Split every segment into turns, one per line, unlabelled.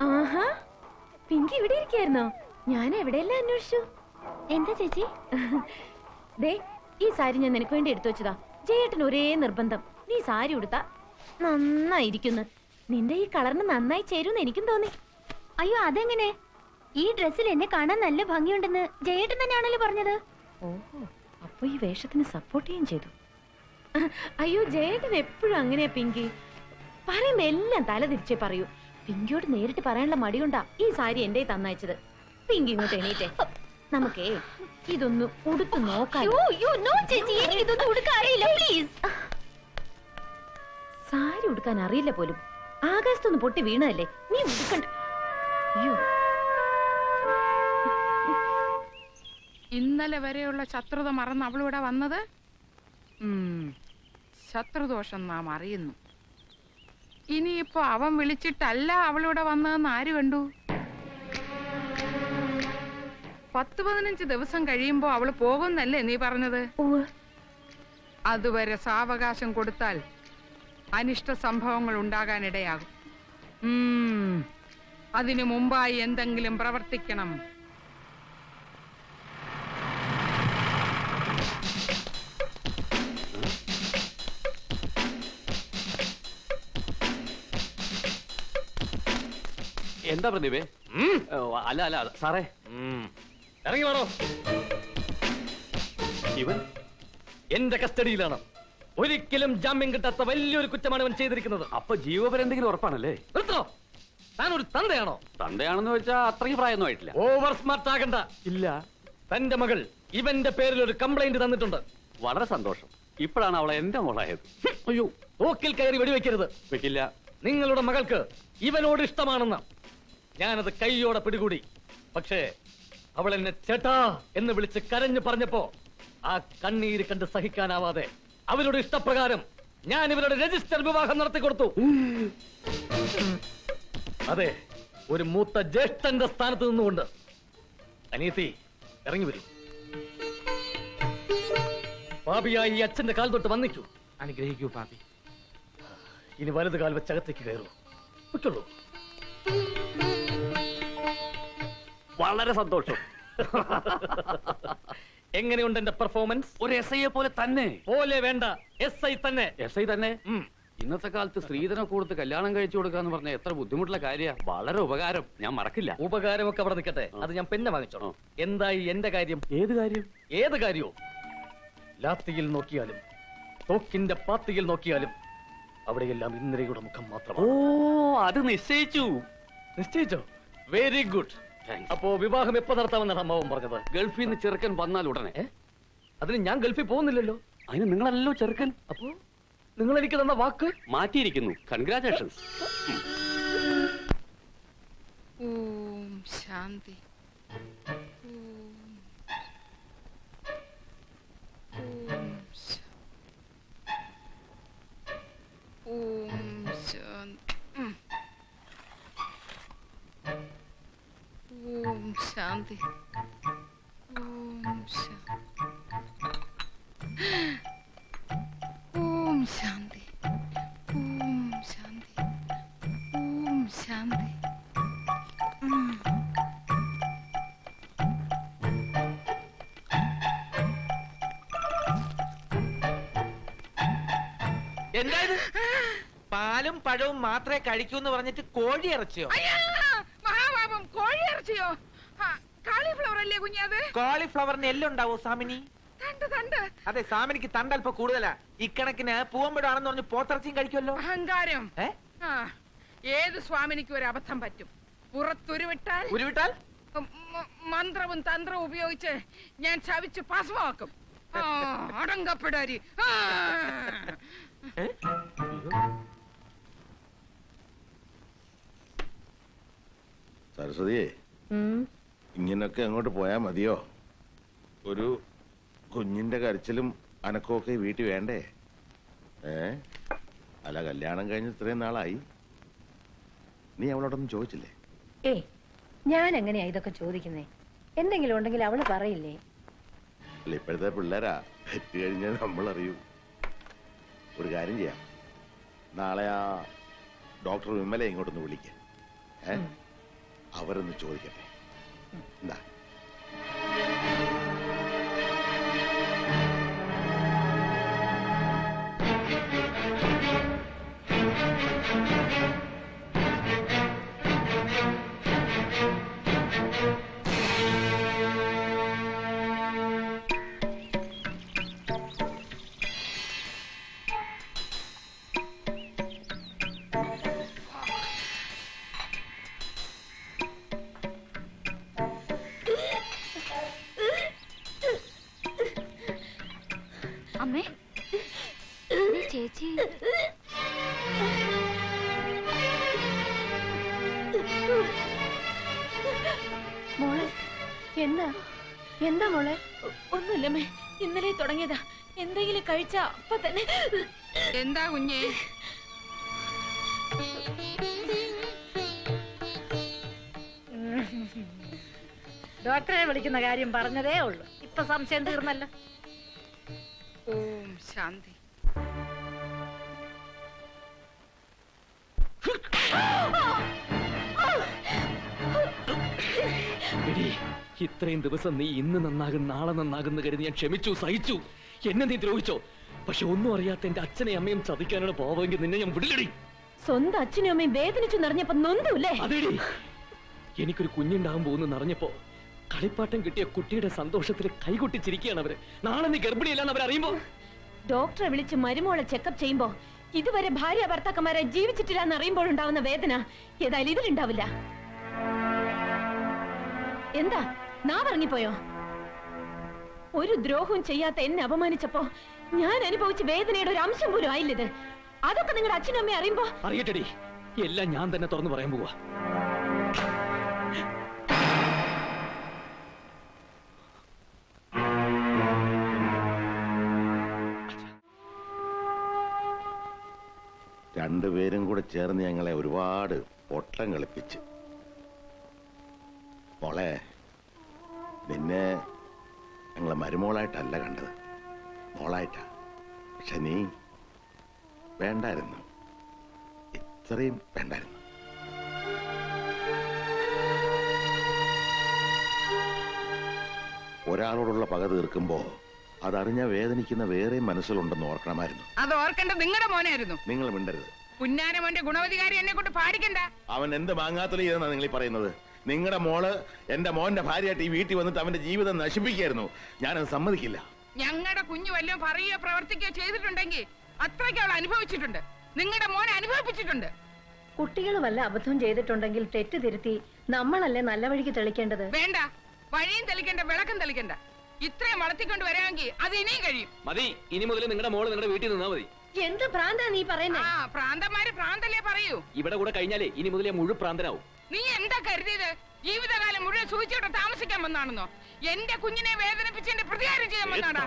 ആഹാ, പിങ്കി ഇവിടെ ഇരിക്കായിരുന്നോ? ഞാൻ എവിടെയെല്ലാം അന്വേഷിച്ചു. എന്താ ചേച്ചി? ദേ, ഈ സാരി ഞാൻ നിനക്ക് വേണ്ടി എടുത്തു വെച്ചതാ. ജയേട്ടന് ഒരേ നിർബന്ധം, നീ സാരി ഉടുത്താ നന്നായിരിക്കുന്നു. നിന്റെ ഈ കളറിന് നന്നായി ചേരുമെന്ന് എനിക്കും തോന്നി.
അയ്യോ, അതെങ്ങനെ? ഈ ഡ്രസ്സിൽ എന്നെ കാണാൻ നല്ല ഭംഗിയുണ്ടെന്ന് ജയേട്ടൻ തന്നെയാണല്ലോ പറഞ്ഞത്.
ഓഹോ, അപ്പൊ ഈ വേഷത്തിന് സപ്പോർട്ട് ചെയ്യുകയും ചെയ്തു. അയ്യോ, ജയേട്ടൻ എപ്പോഴും അങ്ങനെയാ പിങ്കി. പറയുമ്പോ എല്ലാം തല തിരിച്ചേ പറയൂ. പിങ്കിയോട് നേരിട്ട് പറയാനുള്ള മടികൊണ്ടാ ഈ സാരി എന്റെ തന്നയച്ചത്. പിങ്കി ഇങ്ങോട്ട് എണീറ്റേ, നമുക്കേ ഇതൊന്ന് ഉടുത്തു നോക്കാം. സാരി ഉടുക്കാൻ അറിയില്ല പോലും. ആകാശത്തൊന്ന് പൊട്ടി വീണതല്ലേ, നീ ഉടുക്കണ്ട. അയ്യോ,
ഇന്നലെ വരെയുള്ള ശത്രുത മറന്ന് അവളിവിടെ വന്നത്? ശത്രുദോഷം നാം അറിയുന്നു. ഇനിയിപ്പോ അവൻ വിളിച്ചിട്ടല്ല അവളിവിടെ വന്നതെന്ന് ആര് കണ്ടു? 10-15 ദിവസം കഴിയുമ്പോ അവള് പോകുന്നല്ലേ നീ പറഞ്ഞത്? അതുവരെ സാവകാശം കൊടുത്താൽ അനിഷ്ട സംഭവങ്ങൾ ഉണ്ടാകാനിടയാകും. അതിനു മുമ്പായി എന്തെങ്കിലും പ്രവർത്തിക്കണം.
എന്താ പ്രദീപേ? അല്ല അല്ല സാറേ,
ഇറങ്ങി വേണോ?
ഇവൻ
എന്റെ കസ്റ്റഡിയിലാണ്. ഒരിക്കലും ജാമ്യം കിട്ടാത്ത വലിയൊരു കുറ്റമാണ് ഇവൻ ചെയ്തിരിക്കുന്നത്.
അപ്പൊ ജീവപര്യന്തെങ്കിലും ഉറപ്പാണല്ലേ?
നിർത്തോ, താനൊരു തന്തയാണോ?
തന്തയാണെന്ന് വെച്ചാ അത്രയും പ്രായമൊന്നും ആയിട്ടില്ല.
ഓവർ സ്മാർട്ട് ആകണ്ട.
ഇല്ല,
തന്റെ മകൾ ഇവന്റെ പേരിൽ ഒരു കംപ്ലൈന്റ് തന്നിട്ടുണ്ട്.
വളരെ സന്തോഷം. ഇപ്പോഴാണ് അവളെ എന്റെ മോളായത്.
അയ്യോ, തോക്കിൽ കയറി വെടിവെക്കരുത്.
വെക്കില്ല.
നിങ്ങളുടെ മകൾക്ക് ഇവനോട് ഇഷ്ടമാണെന്ന് ഞാനത് കൈയോടെ പിടികൂടി. പക്ഷേ അവൾ എന്നെ ചേട്ടാ എന്ന് വിളിച്ച് കരഞ്ഞു പറഞ്ഞപ്പോ ആ കണ്ണീര് കണ്ട് സഹിക്കാനാവാതെ അവരുടെ ഇഷ്ടപ്രകാരം ഞാൻ ഇവരുടെ രജിസ്റ്റർ വിവാഹം നടത്തി കൊടുത്തു. അതെ, ഒരു മൂത്ത ജ്യേഷ്ഠന്റെ സ്ഥാനത്ത് നിന്നുകൊണ്ട്. അനിയത്തി, ഇറങ്ങി വരൂ. പാപിയായി ഈ അച്ഛന്റെ കാൽ തൊട്ട് വന്നിക്കൂ.
അനുഗ്രഹിക്കൂ പാപി.
ഇനി വലത് കാൽ വെച്ച് അകത്തേക്ക് കയറൂ. ഉറ്റുള്ളൂ.
വളരെ സന്തോഷം.
എങ്ങനെയുണ്ട് എന്റെ പെർഫോമൻസ്?
ഒരു SI പോലെ തന്നെ.
പോലെ വേണ്ട, SI തന്നെ.
SI തന്നെ. ഇന്നത്തെ കാലത്ത് സ്ത്രീധനം കൊടുത്ത് കല്യാണം കഴിച്ചു കൊടുക്കാന്ന് പറഞ്ഞ എത്ര ബുദ്ധിമുട്ടുള്ള കാര്യ. വളരെ ഉപകാരം, ഞാൻ മറക്കില്ല.
ഉപകാരമൊക്കെ അവിടെ നിൽക്കട്ടെ, അത് ഞാൻ പിന്നെ വാങ്ങിച്ചോളൂ. എന്തായി എന്റെ കാര്യം?
ഏത് കാര്യം?
ഏത് കാര്യവും? ലാത്തിയിൽ നോക്കിയാലും തോക്കിന്റെ പാത്തിയിൽ നോക്കിയാലും അവിടെയെല്ലാം ഇന്ദ്രയുടെ മുഖം മാത്രം.
ഓ, അത് നിശ്ചയിച്ചു.
നിശ്ചയിച്ചോ? Very good. അപ്പോ വിവാഹം എപ്പോ നടത്താമെന്നാണ് അമ്മാവൻ പറഞ്ഞത്?
ഗൾഫിൽ നിന്ന് ചെറുക്കൻ വന്നാൽ ഉടനെ.
അതിന് ഞാൻ ഗൾഫിൽ പോകുന്നില്ലല്ലോ.
അതിന് നിങ്ങളല്ലോ ചെറുക്കൻ.
അപ്പോ നിങ്ങൾ എനിക്ക് തന്ന വാക്ക്
മാറ്റിയിരിക്കുന്നു. കൺഗ്രാറ്റുലേഷൻസ്.
ഓം ശാന്തി. ഓം ശാന്തി. ഓം ശാന്തി. ഓം ശാന്തി. ഓം ശാന്തി. ഓം ശാന്തി. ഓം ശാന്തി.
എന്തായത്? പാലും പഴവും മാത്രമേ കഴിക്കൂ എന്ന് പറഞ്ഞിട്ട് കോഴി ഇറച്ചിയോ?
മഹാപാപം, കോഴി ഇറച്ചിയോ? കാളിഫ്ലവർ അല്ലേ കുഞ്ഞത്?
കോളിഫ്ലവറിന് എല്ലുണ്ടാവോ സാമിനി? അതെ, സാമിനിക്ക് തണ്ട് അല്പം കൂടുതലാ. ഇക്കണക്കിന് പൂവമ്പഴാണെന്ന് പറഞ്ഞ് പോത്തിറച്ചിയും കഴിക്കുമല്ലോ.
അഹങ്കാരം. ഏത് സ്വാമിനിക്ക് ഒരു അബദ്ധം പറ്റും. പുറത്തുരുവിട്ടാൽ
ഉരുവിട്ടാൽ
മന്ത്രവും തന്ത്രവും ഉപയോഗിച്ച് ഞാൻ ചവിച്ച് ഭസ്മമാക്കും. അടങ്കപ്പെടാരി.
സരസ്വതിയെ, ഇങ്ങനൊക്കെ അങ്ങോട്ട് പോയാ മതിയോ? ഒരു കുഞ്ഞിന്റെ കരച്ചിലും അനക്കമൊക്കെ വീട്ടിൽ വേണ്ടേ? അല്ല, കല്യാണം കഴിഞ്ഞ് ഇത്രയും നാളായി, നീ അവളോടൊന്നും ചോദിച്ചില്ലേ?
ഞാൻ എങ്ങനെയാ ഇതൊക്കെ ചോദിക്കുന്നേ?
എന്തെങ്കിലും ഉണ്ടെങ്കിൽ അവള് പറയില്ലേ?
അല്ല, ഇപ്പോഴത്തെ പിള്ളേരാ, തെറ്റ് കഴിഞ്ഞാൽ നമ്മൾ അറിയൂ. ഒരു കാര്യം ചെയ്യാം, നാളെ ആ ഡോക്ടർ വിമലെ ഇങ്ങോട്ടൊന്ന് വിളിക്കാം. അവരൊന്ന് ചോദിക്കട്ടെ. എന്താ?
അമ്മേ, ചേച്ചി
മോളെ എന്താ എന്താ മോളെ?
ഒന്നുമില്ലമ്മേ, ഇന്നലെ തുടങ്ങിയതാ. എന്തെങ്കിലും കഴിച്ച അപ്പൊ തന്നെ.
എന്താ കുഞ്ഞേ?
ഡോക്ടറെ വിളിക്കുന്ന കാര്യം പറഞ്ഞതേ ഉള്ളൂ. ഇപ്പൊ സംശയം തീർന്നല്ലോ.
ഓം ശാന്തി.
ഇത്രയും ദിവസം നീ ഇന്ന് നന്നാകും നാളെ നന്നാകുന്ന കരുതി ഞാൻ ക്ഷമിച്ചു, സഹിച്ചു. എന്നെ നീ ദ്രോഹിച്ചോ? പക്ഷെ ഒന്നും അറിയാത്ത എന്റെ അച്ഛനെയും അമ്മയും ചതിക്കാനാണ് പോവെങ്കിൽ നിന്നെ ഞാൻ വിടില്ലടി.
സ്വന്തം അച്ഛനും അമ്മയും വേദനിച്ചു നിറഞ്ഞപ്പോ നൊന്തൂല്ലേ?
അതേടി, എനിക്കൊരു കുഞ്ഞുണ്ടാകാൻ പോകുന്നു നിറഞ്ഞപ്പോ കളിപ്പാട്ടം കിട്ടിയ കുട്ടിയുടെ സന്തോഷത്തിൽ കൈകൊട്ടിച്ചിരിക്കുകയാണ് അവര്. നാളെ നീ ഗർഭിണിയല്ലാന്ന് അവരറിയുമ്പോ.
ഡോക്ടറെ വിളിച്ച് മരുമോളെ ചെക്കപ്പ് ചെയ്യുമ്പോ ഇതുവരെ ഭാര്യ ഭർത്താക്കന്മാരെ ജീവിച്ചിട്ടില്ല എന്ന് അറിയുമ്പോഴുണ്ടാവുന്ന വേദന ഏതായാലും ഇതിലുണ്ടാവില്ല. എന്താ നാവിറങ്ങിപ്പോയോ? ഒരു ദ്രോഹവും ചെയ്യാത്ത എന്നെ അപമാനിച്ചപ്പോ ഞാൻ അനുഭവിച്ച വേദനയുടെ ഒരു അംശം പോലും ആയില്ലത്. അതൊക്കെ നിങ്ങളുടെ അച്ഛനും അമ്മയും അറിയുമ്പോ.
അറിയട്ടെടി, എല്ലാം ഞാൻ തന്നെ തുറന്നു പറയാൻ പോവാ.
രണ്ടുപേരും കൂടെ ചേർന്ന് ഞങ്ങളെ ഒരുപാട് ഒട്ടം കളിപ്പിച്ച്. മോളെ, നിന്നെ ഞങ്ങളെ മരുമോളായിട്ടല്ല കണ്ടത്, മോളായിട്ടാ. പക്ഷെ നീ വേണ്ടായിരുന്നു, ഇത്രയും വേണ്ടായിരുന്നു. ഒരാളോടുള്ള പക തീർക്കുമ്പോ അതറിഞ്ഞ വേദനിക്കുന്ന വേറെ മനസ്സിലുണ്ടെന്ന് ഓർക്കണമായിരുന്നു.
അത് ഓർക്കേണ്ടത് നിങ്ങളുടെ മോനായിരുന്നു.
നിങ്ങൾ മിണ്ടരുത്.
പുന്നാന മോന്റെ ഗുണവധികാരി എന്നെ കൊണ്ട് പാടിക്കണ്ട.
അവൻ എന്ത് മാങ്ങാത്തലി ചെയ്തെന്നാ നിങ്ങൾ ഈ പറയുന്നത്? നിങ്ങളുടെ മോള് എന്റെ മോന്റെ ഭാര്യയായിട്ട് ഈ വീട്ടിൽ വന്നിട്ട് അവന്റെ ജീവിതം നശിപ്പിക്കായിരുന്നു. ഞാനത് സമ്മതിക്കില്ല.
ഞങ്ങളുടെ കുഞ്ഞു വല്ലതും പറയുകയോ പ്രവർത്തിക്കുകയോ ചെയ്തിട്ടുണ്ടെങ്കിൽ അത്രയ്ക്ക് അവൾ അനുഭവിച്ചിട്ടുണ്ട്. നിങ്ങളുടെ മോനെ അനുഭവിപ്പിച്ചിട്ടുണ്ട്.
കുട്ടികൾ വല്ല അബദ്ധം ചെയ്തിട്ടുണ്ടെങ്കിൽ തെറ്റ് തിരുത്തി നമ്മളല്ലേ നല്ല വഴിക്ക് തെളിക്കേണ്ടത്.
വേണ്ട, വഴിയും തെളിക്കണ്ട, വിളക്കും തെളിക്കണ്ട. ഇത്രയും വളർത്തിക്കൊണ്ട് വരാമെങ്കിൽ അത് ഇനിയും കഴിയും.
മതി, ഇനി മുതൽ നിങ്ങളുടെ മോള് നിങ്ങളുടെ വീട്ടിൽ നിന്നാ മതി.
എന്ത് ഭ്രാന്താ നീ പറയുന്നേ?
ആ പ്രാന്തന്മാര് പ്രാന്തല്ലേ പറയൂ.
ഇവിടെ കൂടെ കഴിഞ്ഞാലേ ഇനി മുതലേ മുഴു പ്രാന്തനാവും.
നീ എന്താ കരുതിയത്? ജീവിതകാലം മുഴുവൻ സൂചിച്ചോടെ താമസിക്കാൻ വന്നാണെന്നോ? എന്റെ കുഞ്ഞിനെ വേദനിപ്പിച്ചതിന്റെ പ്രതികാരം ചെയ്യാൻ വന്നാടാ.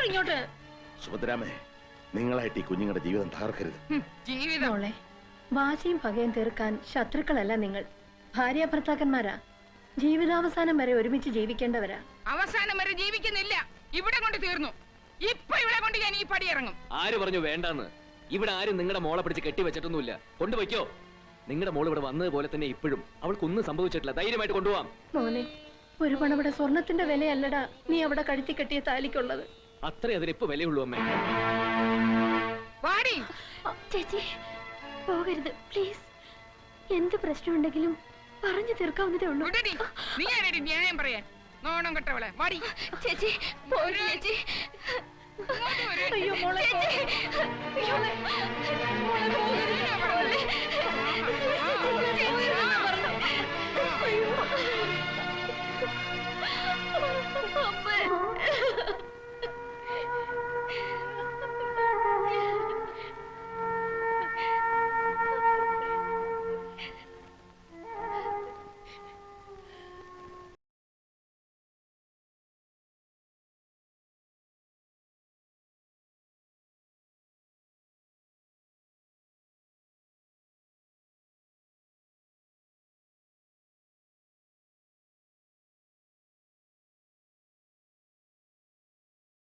ഇങ്ങോട്ട്
സുഭദ്രാമേ, നിങ്ങളായിട്ട് ഈ കുഞ്ഞുങ്ങളുടെ ജീവിതം തകർക്കരുത്.
ജീവിതം
മോളെ, വാശിയും പകയും തീർക്കാൻ ശത്രുക്കളല്ല നിങ്ങൾ, ഭാര്യ ഭർത്താക്കന്മാരാ. ജീവിതാവസാനം വരെ ഒരുമിച്ച് ജീവിക്കേണ്ടവരാ.
അവസാനം വരെ ജീവിക്കുന്നില്ല, ഇവിടെ കൊണ്ട് തീർന്നു. ഇപ്പൊ ഇവിടെ കൊണ്ട് ഞാൻ ഈ പടി ഇറങ്ങും.
ആര് പറഞ്ഞു വേണ്ടാന്ന്? ഇവിടെ ആരും നിങ്ങളുടെ മോളെ പിടിച്ച് കെട്ടിവെച്ചിട്ടൊന്നുമില്ല. കൊണ്ടുവയ്ക്കോ. നിങ്ങളുടെ മോള് ഇവിടെ വന്നതുപോലെ തന്നെ ഇപ്പോഴും അവൾക്കൊന്നും സംഭവിച്ചിട്ടില്ല. ധൈര്യമായിട്ട് കൊണ്ടുപോവാം.
മോനെ, ഒരു പണവിടെ സ്വർണത്തിന്റെ വിലയല്ലടാ നീ അവിടെ കഴുത്തി കെട്ടിയ താലിക്കുള്ളത്.
അത്രേ അതിനിപ്പോ വിലയുള്ളൂ അമ്മേ.
വാടി.
ചേച്ചി പോകരുത് പ്ലീസ്. എന്ത് പ്രശ്നമുണ്ടെങ്കിലും പറഞ്ഞു തീർക്കാവുന്നതേ ഉള്ളൂ.
വിടടി. നീ ആരടി ന്യായം പറയാൻ? നോണം കെട്ടവളെ. വാടി.
ചേച്ചി പോര് ചേച്ചി.
ഇങ്ങോട്ട് വരൂ.
അയ്യോ മോളെ,
ചേച്ചി.
മോളെ,
മോളെ പോകരുത്.